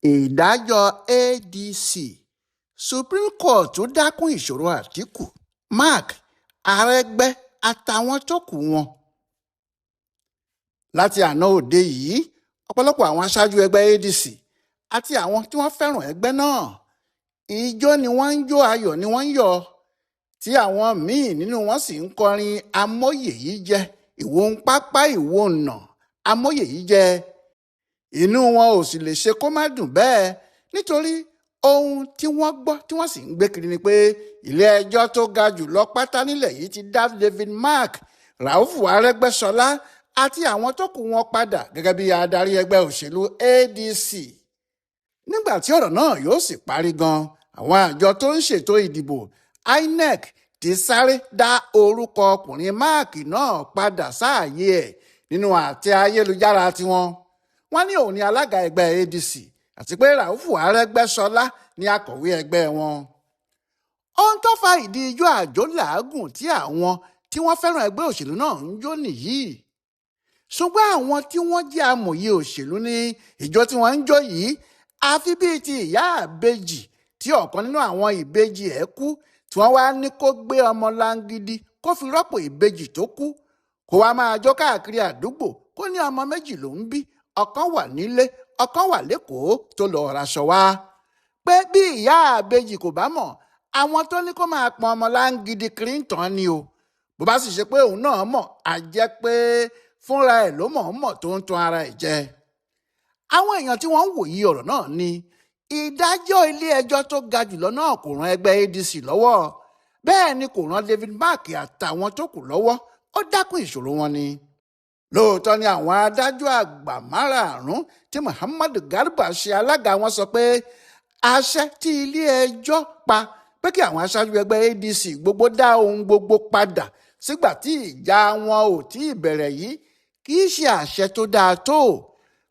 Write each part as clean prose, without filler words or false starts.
ìdájọ́ adc supreme court dákún ìṣòro àtìkù mark àrẹgbẹ àtàwọn tó kù wọn. láti àná òde yìí ọ̀pọ̀lọpọ̀ àwọn aṣáájú ẹgbẹ́ adc àti àwọn tí wọ́n fẹ́ràn ẹgbẹ́ náà ijó ni wọ́n ń jó, ayọ̀ ni wọ́n ń yọ̀, tí àwọn míì nínú wọn sì ń kọrin amóyè yìí jẹ ìwò ń pápá ìwò ọ̀nà amóyè yìí jẹ. inú wọn ò sì lè ṣe kó má dùn bẹ́ẹ̀ nítorí ohun tí wọ́n gbọ́ tí wọ́n sì ń gbé kiri ni pé ilé-ẹjọ́ tó ga jù lọ pátá nílẹ̀ yìí ti dá David Mark, Raufu Arẹ́gbẹ́ṣọlá àti àwọn tó kù wọn padà gẹ́gẹ́ bí adarí ẹgbẹ́ òṣèlú ADC. nígbà tí ọ̀rọ̀ náà yóò sì parí gan, àwọn àjọ tó ń ṣètò ìdìbò INEC ti sáré dá orúkọ ọkùnrin Mark náà padà sáàyè ẹ̀ nínú àtẹ ayélujára tiwọn. wọ́n ní òun ni alága ẹgbẹ́ ADC àti pé Raufu Arẹ́gbẹ́ṣọlá ni akọ̀wé ẹgbẹ́ wọn. ohun tó fa ìdí ijó àjò làágùn tí àwọn tí wọ́n fẹ́ràn ẹgbẹ́ òṣèlú náà ń jó nìyí. ṣùgbọ́n àwọn tí wọ́n jẹ́ amòye òṣèlú ní ìjó tí wọ́n ń jó yìí àfi bíi ti ìyá àbejì tí ọ̀kan nínú àwọn ìbejì ẹ̀ kú tí wọ́n wá ní kó gbé ọmọ langidi kó fi rọ́pò ìbejì tó kú, kó wá máa jó káàkiri àdúgbò kó ní ọmọ méjì ló ń bí, ọ̀kan wà nílé ọ̀kan wà lẹ́kọ̀ọ́ tó lọ raṣọ wá. pé bí ìyá àbejì kò bá mọ̀, àwọn tó ní kó máa pọn ọmọ langidi kiri ń tàn ni o. bó bá sì ṣe pé òun náà mọ̀, á jẹ́ pé fúnra ẹ̀ ló mọ̀ tó ń tan ara ẹ̀ jẹ. àwọn èèyàn tí wọ́n ń wòye ọ̀rọ̀ náà ní ìdájọ́ ilé-ẹjọ́ tó ga jùlọ náà kò ran ẹgbẹ́ ADC lọ́wọ́, bẹ́ẹ̀ ni kò ran David Mark àtàwọn tó kù lọ́wọ́, ó dákún ìṣòro wọn ni. lóòótọ́ ni àwọn adájọ́ àgbà márààrún tí Muhammad Garba ṣe alága wọn sọ pé àṣẹ tí ilé-ẹjọ́ pa pé kí àwọn aṣáájú ẹgbẹ́ ADC gbogbo dá ohun gbogbo padà sígbà tí ìjà wọn ò tí ì bẹ̀rẹ̀ yìí kì í ṣe àṣẹ tó dáa tó,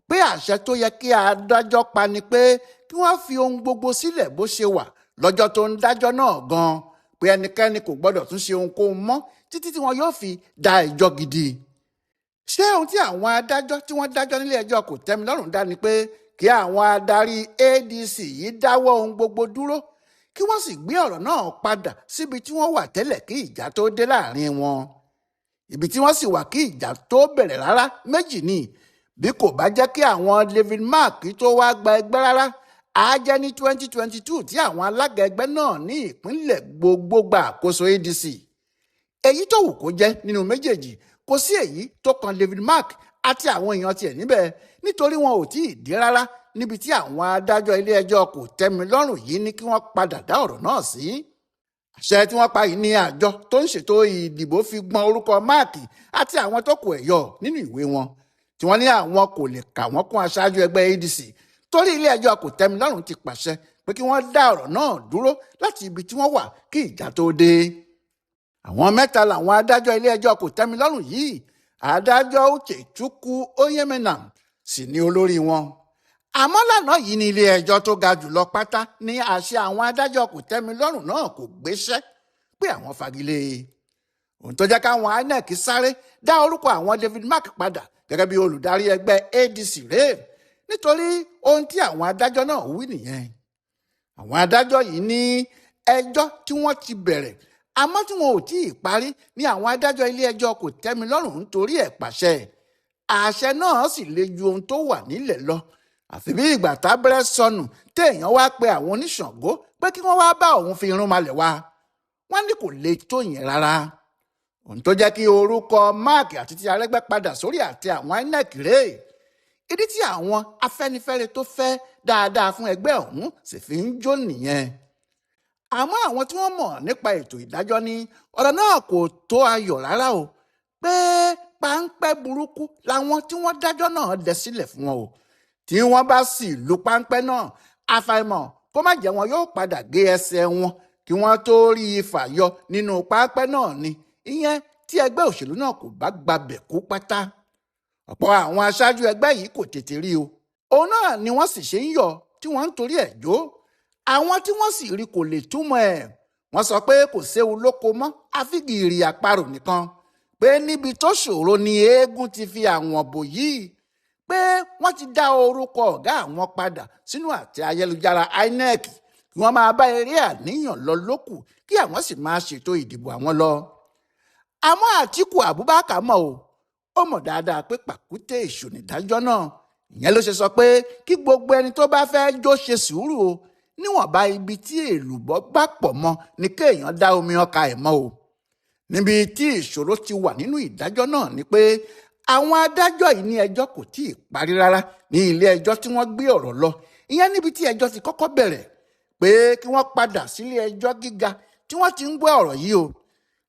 pé àṣẹ tó yẹ kí adájọ́ pa ni pé kí wọ́n fi ohun gbogbo sílẹ̀ bó ṣe wà lọ́jọ́ tó ń dájọ́ náà gan, pé ẹnikẹ́ni kò gbọ́dọ̀ tún ṣe ohunkóhun mọ́ títí tí wọn yóò fi dá ẹjọ́ gidi. ṣé ohun tí àwọn adájọ́ tí wọ́n dájọ́ nílé ẹjọ́ kò tẹ́mi lọ́rùn dá ni pé kí àwọn adarí ADC yìí dáwọ́ ohun gbogbo dúró kí wọ́n sì gbé ọ̀rọ̀ náà padà síbi tí wọ́n wà tẹ́lẹ̀ kí ìjà tó dé láàrin wọn. ibi tí wọ́n sì wà kí ìjà tó bẹ̀rẹ̀ rárá méjì ni, bí kò bá jẹ́ kí àwọn David Mark tó wá gba ẹgbẹ́ rárá, á jẹ́ ní 2022 tí àwọn alága ẹgbẹ́ náà ní ìpínlẹ̀ gbogbo gba àkóso ADC. èyí tó wù kó jẹ́ nínú méjèèjì, kò sí èyí tó kan David Mark àti àwọn èèyàn tiẹ̀ níbẹ̀ nítorí wọn ò tí ì dé rárá níbi tí àwọn adájọ́ ilé-ẹjọ́ kò tẹ́mi lọ́rùn yìí ní kí wọ́n padà dá ọ̀rọ̀ náà sí. àṣẹ tí wọ́n pa yìí ní àjọ tó ń ṣètò ìdìbò fi gbọ́n orúkọ Mark àti àwọn tó kù ẹ̀ yọ nínú ìwé wọn, tí wọ́n ní àwọn kò lè kà wọ́n kún aṣáájú ẹgbẹ́ ADC torí ilé-ẹjọ́ kò tẹ́mi lọ́rùn ti pàṣẹ pé kí wọ́n dá ọ̀rọ̀ náà dúró láti ibi tí wọ́n wà kí ìjà tó dé. àwọn mẹ́ta làwọn adájọ́ ilé-ẹjọ́ kò tẹ́mi lọ́rùn yìí, adájọ́ Uchechukwu Onyemenam sì ní olórí wọn. àmọ́ lánàá yìí ní ilé-ẹjọ́ tó ga jùlọ pátá ní àṣẹ àwọn adájọ́ kò tẹ́mi lọ́rùn náà kò gbéṣẹ́ pé àwọn fagilé. ohun tó jẹ́ káwọn INEC sáré dá orúkọ àwọn David Mark padà gẹ́gẹ́ bí olùdarí ẹgbẹ́ ADC rèé nítorí ohun tí àwọn adájọ́ náà wí nìyẹn. àwọn adájọ́ yìí ní ẹjọ́ tí wọ́n ti bẹ̀rẹ̀ àmọ́ tí wọn ò tí ì parí ní àwọn adájọ́ ilé-ẹjọ́ kò tẹ́mi lọ́rùn nítorí ẹ̀ pàṣẹ. àṣẹ náà sì le ju ohun tó wà nílẹ̀ lọ, àfi bí ìgbà tábẹ́rẹ́ sọnù téèyàn wá pe àwọn oníṣàngó pé kí wọ́n wá bá òun fi irun malẹ̀ wá. wọ́n ní kò le tó yẹn rárá. ohun tó jẹ́ kí orúkọ Mark àti ti Arẹ́gbẹ́ padà sórí àtẹ àwọn INEC rèé, ìdí tí àwọn Afẹ́nifẹ́re tó fẹ́ dáadáa fún ẹgbẹ́ ọ̀hún sì fi ń jó nìyẹn. àmọ́ àwọn tí wọ́n mọ̀ nípa ètò ìdájọ́ ní ọ̀rọ̀ náà kò tó ayọ̀ rárá o, pé páńpẹ́ burúkú làwọn tí wọ́n dájọ́ náà dẹ sílẹ̀ fún wọn o. tí wọ́n bá sì lu páńpẹ́ náà, àfàìmọ̀ kó má jẹ́ wọn yóò padà gé ẹsẹ̀ wọn kí wọ́n tó rí i fà yọ nínú páńpẹ́ náà ni, ìyẹn tí ẹgbẹ́ òṣèlú náà kò bá gbabẹ̀ kú pátá. ọ̀pọ̀ àwọn aṣáájú ẹgbẹ́ yìí kò tètè rí o, òun náà ni wọ́n sì ṣe ń yọ̀ tí wọ́n ń torí ẹ̀ jó. àwọn tí wọ́n sì rí kò lè túmọ̀ ẹ̀, wọ́n sọ pé kò séwu lóko mọ́ àfi gìrì àparò nìkan, pé níbi tó ṣòro ni eégún ti fi àwọn bò yìí, pé wọ́n ti dá orúkọ ọ̀gá àwọn padà sínú àtẹ ayélujára INEC kí wọ́n máa bá eré àníyàn lọ lókù kí àwọn sì máa ṣètò ìdìbò àwọn lọ. àmọ́ Àtíkù Abubakar mọ̀ ó mọ̀ dáadáa pé pàkúté èṣù nìdájọ́ náà. ìyẹn ló ṣe sọ pé kí gbogbo ẹni tó bá fẹ́ jó ṣe sùúrù níwọ̀nba ibi tí èlùbọ́ bá pọ̀ mọ́ ni kéèyàn dá omi ọkà ẹ̀ mọ́ níbi tí ìṣòro ti wà nínú ìdájọ́ náà ni pé àwọn adájọ́ yìí ní ẹjọ́ kò tí ì parí rárá ní ilé ẹjọ́ tí wọ́n gbé ọ̀rọ̀ lọ. ìyẹn níbi tí ẹjọ́ ti kọ́kọ́ bẹ̀rẹ̀ pé kí wọ́n padà sílé ẹjọ́ gíga tí wọ́n ti ń gbọ́ ọ̀rọ̀ yìí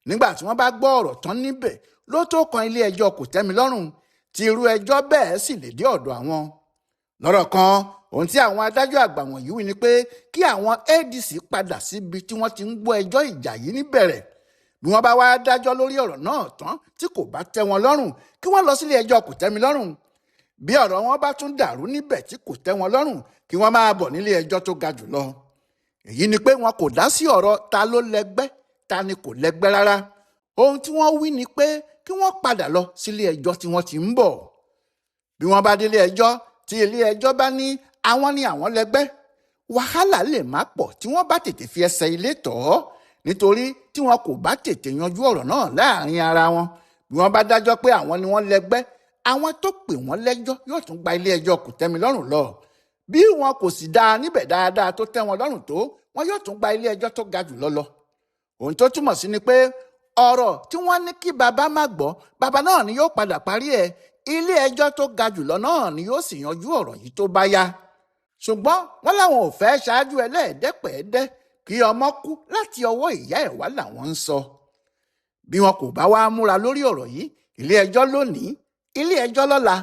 nígbà tí wọ́n bá gbọ́ ọ̀rọ̀ tán níbẹ̀ ló tó kan ilé ẹjọ́ kòtẹ́milọ́rùn tí irú ẹjọ́ bẹ́ẹ̀ sì lè dé ọ̀dọ̀ àwọn. lọ́rọ̀ kan ohun tí àwọn adájọ́ àgbà wọ̀nyí wí ni pé kí àwọn ADC padà síbi tí wọ́n ti ń gbọ́ ẹjọ́ ìjà yìí níbẹ̀rẹ̀. bí wọ́n bá wá dájọ́ lórí ọ̀rọ̀ náà tán tí kò bá tẹ́ wọn lọ́rùn kí wọ́n lọ sílé ẹjọ́ kòtẹ́milọ́rùn. bí ọ̀rọ̀ wọn bá tún dàrú níbẹ̀ tí kò tẹ́ wọn lọ́rùn kí wọ́n máa bọ̀ nílé ẹjọ́ tó ga jùlọ. èyí ni pé wọn kò dá sí ọ̀rọ̀ ta ló lẹ́gbẹ́ ta ni kò lẹ́gbẹ́ rárá. ohun tí wọ́n wí ni pé kí wọ́n padà lọ sílé ẹjọ́ tí wọ́n ti ń bọ̀. bí wọ́n bá délé ẹjọ́ tí ilé ẹjọ́ bá ní àwọn ni àwọn lẹ́gbẹ́, wàhálà lè má pọ̀ tí wọ́n bá tètè fi ẹsẹ̀ ilé tọ̀ ọ́ nítorí tí wọn kò bá tètè yanjú ọ̀rọ̀ náà láàrin ara wọn. bí wọ́n bá dájọ́ pé àwọn ni wọ́n lẹ́gbẹ́, àwọn tó pè wọ́n lẹ́jọ́ yóò tún gba ilé ẹjọ́ kòtẹ́milọ́rùn lọ. bí wọn kò sì dáa níbẹ̀ dáadáa tó tẹ́ wọn lọ́rùn tó, wọn yóò tún gba ilé ẹjọ́ tó ga jù lọ. ohun tó túmọ̀ sí ni pé ọ̀rọ̀ tí wọ́n ní kí bàbá má gbọ́, bàbá náà ni yóò padà parí ẹ̀. ilé ẹjọ́ tó ga jùlọ náà ni yóò sì yanjú ọ̀rọ̀ yìí tó bá yá. ṣùgbọ́n wọ́n láwọn ò fẹ́ ṣáájú ẹlẹ́ẹ̀dẹ́pẹ̀ẹ́dẹ́ kí ọmọ kú láti ọwọ́ ìyá ẹ̀ wá làwọn ń sọ. bí wọn kò bá wá múra lórí ọ̀rọ̀ yìí, ilé ẹjọ́ lónìí, ilé ẹjọ́ lọ́la,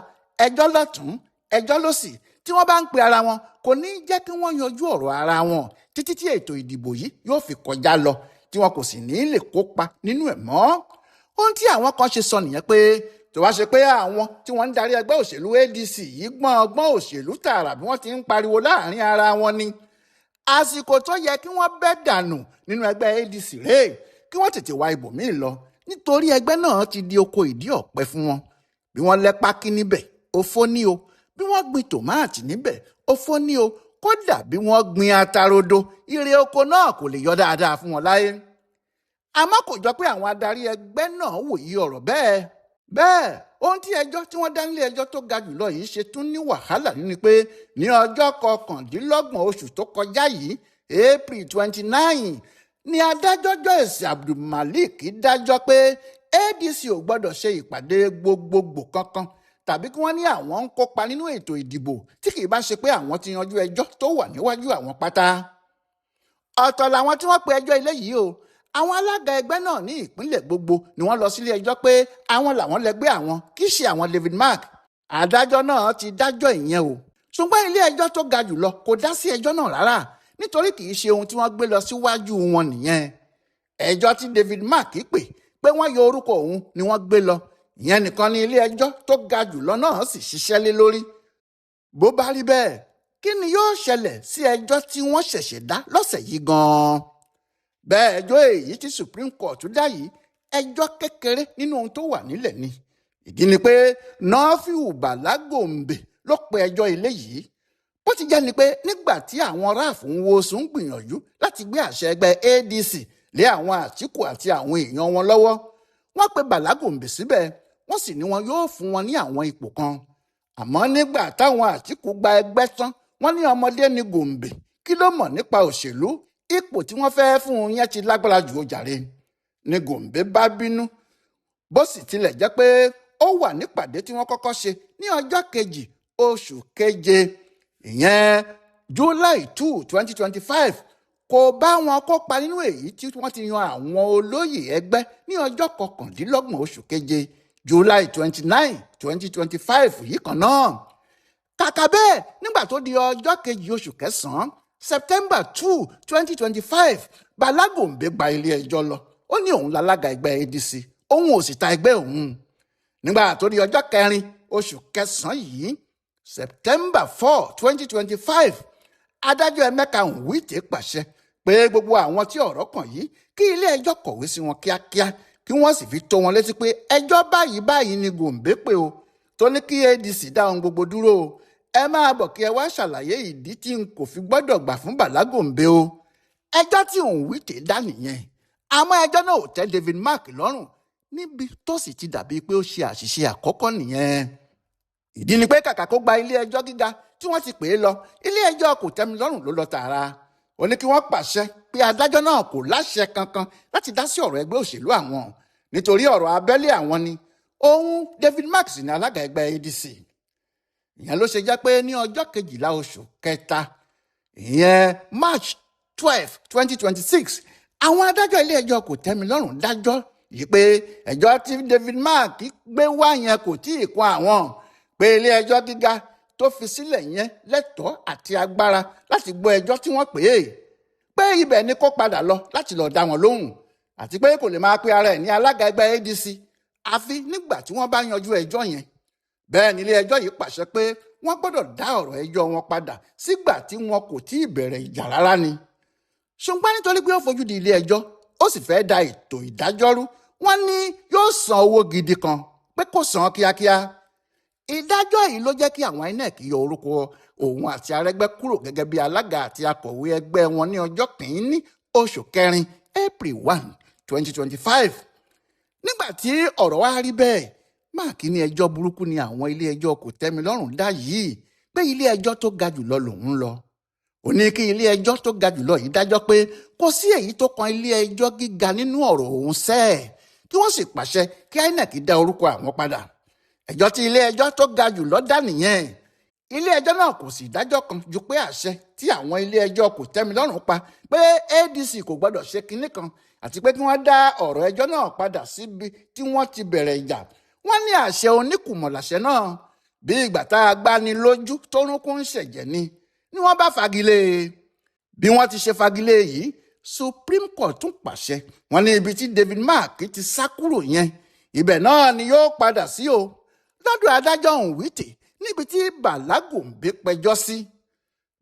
ẹjọ́ lọ́tún, ẹjọ́ lósì, tí wọ́n bá ń pe ara wọn kò ní jẹ́ kí wọ́n yanjú ọ̀rọ̀ ara wọn títí tí ètò ìdìbò yìí yóò fi kọjá lọ tí wọn kò sì ní lè kópa nínú ẹ̀ mọ́. ohun tí àwọn kan ṣe sọ nìyẹn pé tó wá ṣe pé àwọn tí wọ́n ń darí ẹgbẹ́ òṣèlú ADC yìí gbọ́n ọgbọ́n òṣèlú tààrà bí wọ́n ti ń pariwo láàrin ara wọn ni. àsìkò tó yẹ kí wọ́n bẹ́ dànù nínú ẹgbẹ́ ADC rèé kí wọ́n tètè wá ibòmíì lọ nítorí ẹgbẹ́ náà ti di oko ìdí ọ̀pẹ fún wọn. bí wọ́n lẹ́ pákí níbẹ̀ òfó ní o, bí wọ́n gbin tòmáàtì níbẹ̀ òfó ní o, kódà bí wọ́n gbin atarodo ire oko náà kò lè yọ dáadáa fún wọn láyé. àmọ́ kò jọ pé àwọn adarí ẹgbẹ́ náà wòye ọ̀rọ̀ bẹ́ẹ̀ ohun tí ẹjọ́ tí wọ́n dá nílé ẹjọ́ tó ga jùlọ yìí ṣe tún ní wàhálà nínú pé ní ọjọ́ 29 oṣù tó kọjá yìí April 29 ni adájọ́ Joyce Abdulmalik dájọ́ pé ADC ò gbọ́dọ̀ ṣe ìpàdé gbogbogbò kankan tàbí kí wọ́n ní àwọn ń kópa nínú ètò ìdìbò tí kì í bá ṣe pé àwọn ti yanjú ẹjọ́ tó wà níwájú àwọn pátá. ọ̀tọ̀ làwọn tí wọ́n pe ẹjọ́ ilé yìí àwọn alága ẹgbẹ́ náà ní ìpínlẹ̀ gbogbo ni wọ́n lọ sílé ẹjọ́ pé àwọn làwọn lẹgbẹ́ àwọn kì í ṣe àwọn David Mark. adájọ́ náà ti dájọ́ ìyẹn ṣùgbọ́n ilé ẹjọ́ tó ga jùlọ kò dá sí ẹjọ́ náà rárá nítorí kì í ṣe ohun tí wọ́n gbé lọ síwájú wọn nìyẹn. ẹjọ́ tí David Mark pé wọ́n yọ orúkọ òun ni wọ́n gbé lọ, ìyẹn nìkan ni ilé ẹjọ́ tó ga jùlọ náà sì ṣiṣẹ́ lé lórí. bó bá rí bẹ́ẹ̀, kí ni yóò ṣẹlẹ̀ sí ẹjọ́ tí wọ́n ṣẹ̀ṣẹ̀ dá lọ́sẹ̀ yìí gan-an? bẹ́ẹ̀ ẹjọ́ èyí tí Supreme Court dá yìí ẹjọ́ kékeré nínú ohun tó wà nílẹ̀ ni. ìdí ni pé Nọ́fíù Bàlágòǹbè ló pe ẹjọ́ ilé yìí. bó ti jẹ́ ni pé nígbà tí àwọn ráàfù ń wo sùn gbìyànjú láti gbé àṣẹ ẹgbẹ́ ADC lé àwọn Àtíkù àti àwọn èèyàn wọn lọ́wọ́, wọ́n pe Bàlágòǹbè síbẹ̀, wọ́n sì ní wọn yóò fún wọn ní àwọn ipò kan. àmọ́ nígbà táwọn Àtíkù gba ẹgbẹ́ tán, wọ́n ní ọmọdé ni Gòǹbè, kí ló mọ̀ nípa òṣèlú, ipò tí wọ́n fẹ́ fún un yẹn ti lágbára jù ó jàre. ni Gòǹbè bá bínú, bó sì tilẹ̀ jẹ́ pé ó wà nípàdé tí wọ́n kọ́kọ́ ṣe ní ọjọ́ 2 oṣù keje, ìyẹn July 2, 2025, kò bá wọn kópa nínú èyí tí wọ́n ti yan àwọn olóyè ẹgbẹ́ ní ọjọ́ 29 oṣù keje July 29, 2025 yìí kan náà. kàkà bẹ́ẹ̀, nígbà tó di ọjọ́ 2 oṣù kẹsàn-án September 2, 2025, Bàlágòǹbè gba ilé ẹjọ́ lọ. ó ní òun lálága ẹgbẹ́ ADC, òun ò sì ta ẹgbẹ́ òun. nígbà tó di ọjọ́ 4 oṣù kẹsàn-án yìí September 4, 2025, adájọ́ Emeka Nwite pàṣẹ pé gbogbo àwọn tí ọ̀rọ̀ kàn yìí kí ilé ẹjọ́ kọ̀wé sí wọn kíákíá kí wọ́n sì fi tó wọn létí pé ẹjọ́ báyìí ni Gòǹbè pé tó ní kí ADC dá ohun gbogbo dúró ẹ máa bọ̀ kí ẹ wá ṣàlàyé ìdí tí n kò fi gbọ́dọ̀ gbà fún Bala Gombe o. ẹjọ́ tí òun wíìtì dá nìyẹn àmọ́ ẹjọ́ náà ò tẹ́ David Mark lọ́rùn níbi tó sì ti dàbí pé ó ṣe àṣìṣe àkọ́kọ́ nìyẹn. ìdí ni pé kàkà kó gba ilé ẹjọ́ gíga tí wọ́n ti pè é lọ ilé ẹjọ́ kò tẹ́mi lọ́rùn ló lọ tààrà. ó ní kí wọ́n pàṣẹ pé adájọ́ náà kò láṣẹ kankan láti dá sí ọ̀rọ̀ ẹgbẹ́ òṣèlú àwọn nítorí ọ̀rọ̀ abẹ́lé àwọn ni òun David Mark sì ní alága ẹgbẹ́ ADC. ìyẹn ló ṣe jẹ́ pé ní ọjọ́ 12 oṣù kẹta ìyẹn March 12, 2026 àwọn adájọ́ ilé ẹjọ́ kò tẹ́mi lọ́rùn dájọ́ yìí pé ẹjọ́ tí David Mark gbé wá yẹn kò tí ì kún àwọn pé ilé ẹjọ́ gíga tó fi sílẹ̀ yẹn lẹ́tọ̀ọ́ àti agbára láti gbọ́ ẹjọ́ tí wọ́n pè é pé ibẹ̀ ni kó padà lọ láti lọ dá wọn lóhùn àti pé kò lè máa pe ara ẹ̀ ní alága ẹgbẹ́ ADC àfi nígbà tí wọ́n bá yanjú ẹjọ́ yẹn. bẹ́ẹ̀ ni ilé ẹjọ́ yìí pàṣẹ pé wọ́n gbọ́dọ̀ dá ọ̀rọ̀ ẹjọ́ wọn padà sígbà tí wọn kò tí ì bẹ̀rẹ̀ ìjà rárá ni. ṣùgbọ́n nítorí pé ó fojú di ilé ẹjọ́ ó sì fẹ́ da ètò ìdájọ́ rú wọ́n ní yóò san owó gidi kan pé kó san kíákíá. ìdájọ́ yìí ló jẹ́ kí àwọn INEC yọ orúkọ òun àti Arẹ́gbẹ́ kúrò gẹ́gẹ́ bí alága àti akọ̀wé ẹgbẹ́ wọn ní ọjọ́ 1 oṣù kẹrin April 1, 2025. nígbà tí ọ̀rọ̀ wá rí bẹ́ẹ̀ Mark ní ẹjọ́ burúkú ni àwọn ilé ẹjọ́ kò tẹ́mi lọ́rùn dá yìí pé ilé ẹjọ́ tó ga jùlọ lòun lọ. ó ní kí ilé ẹjọ́ tó ga jùlọ yìí dájọ́ pé kò sí èyí tó kan ilé ẹjọ́ gíga nínú ọ̀rọ̀ òun sẹ́ẹ̀ kí wọ́n sì pàṣẹ kí INEC dá orúkọ àwọn padà. ẹjọ́ tí ilé ẹjọ́ tó ga jùlọ dá nìyẹn. ilé ẹjọ́ náà kò sì dájọ́ kan ju pé àṣẹ tí àwọn ilé ẹjọ́ kò tẹ́mi lọ́rùn pa pé ADC kò gbọ́dọ̀ ṣe kinní kan àti pé kí wọ́n dá ọ̀rọ̀ ẹjọ́ náà padà síbi tí wọ́n ti bẹ̀rẹ̀ ìjà. wọ́n ní àṣẹ oníkùmọ̀láṣẹ náà bí ìgbà tá a gbá ní lójú tó rúnkún ń ṣẹ̀jẹ̀ ni wọ́n bá fagilé. bí wọ́n ti ṣe fagilé yìí Supreme Court tún pàṣẹ wọ́n ní ibi tí David Mark ti sá kúrò yẹn ibẹ̀ náà ni yóò padà sí o lọ́dọ̀ adájọ́ Onwite níbi tí Bala Gombe pẹjọ́ sí.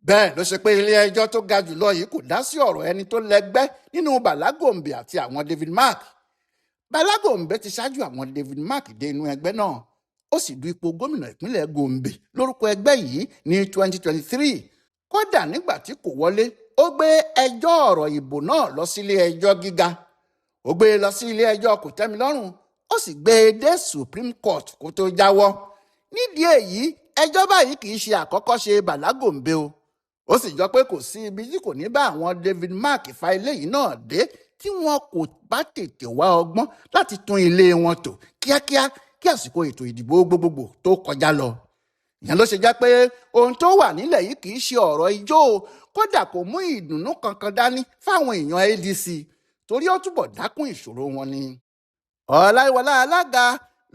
bẹ́ẹ̀ ló ṣe pé ilé ẹjọ́ tó ga jùlọ yìí kò dá sí ọ̀rọ̀ ẹni tó lẹ́gbẹ́ nínú Bala Gombe àti àwọn David Mark. Bala Gombe ti ṣáájú àwọn David Mark dé inú ẹgbẹ́ náà ó sì du ipò gómìnà ìpínlẹ̀ Gombe lórúkọ ẹgbẹ́ yìí ní 2023. kódà nígbà tí kò wọlé ó gbé ẹjọ́ ọ̀rọ̀ ìbò náà lọ sí ilé ẹjọ́ gíga ó gbé e lọ sí ilé ẹjọ́ kòtẹ́milọ́rùn ó sì gbé e dé Supreme Court kó tó jáwọ́. nídìí èyí ẹjọ́ báyìí kì í ṣe àkọ́kọ́ ṣe Bala Gombe o ó sì jọ pé kò sí ibi tí kò ní bá àwọn David Mark fa ilé yìí náà dé tí wọn kò bá tètè wá ọgbọ́n láti tún ilé wọn tò kíákíá kí àsìkò ètò ìdìbò gbogbogbò tó kọjá lọ. ìyẹn ló ṣe jẹ́ pé ohun tó wà nílẹ̀ yìí kì í ṣe ọ̀rọ̀ ijó kódà kò mú ìdùnnú kankan dání fáwọn èèyàn ADC torí ó túbọ̀ dákún ìṣòro wọn ni. Ọláìwọlá alága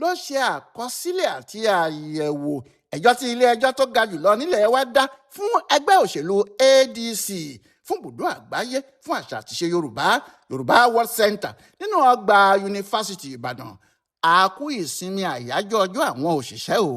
ló ṣe àkọsílẹ̀ àti àyẹ̀wò ẹjọ́ tí ilé ẹjọ́ tó ga jùlọ nílẹ̀ wa dá fún ẹgbẹ́ òṣèlú ADC fún ibùdó àgbáyé fún àṣà àtiṣe Yorùbá World Center nínú ọgbà yunifásitì Ìbàdàn. a kú ìsinmi àyájọ́ ọjọ́ àwọn òṣìṣẹ́ o.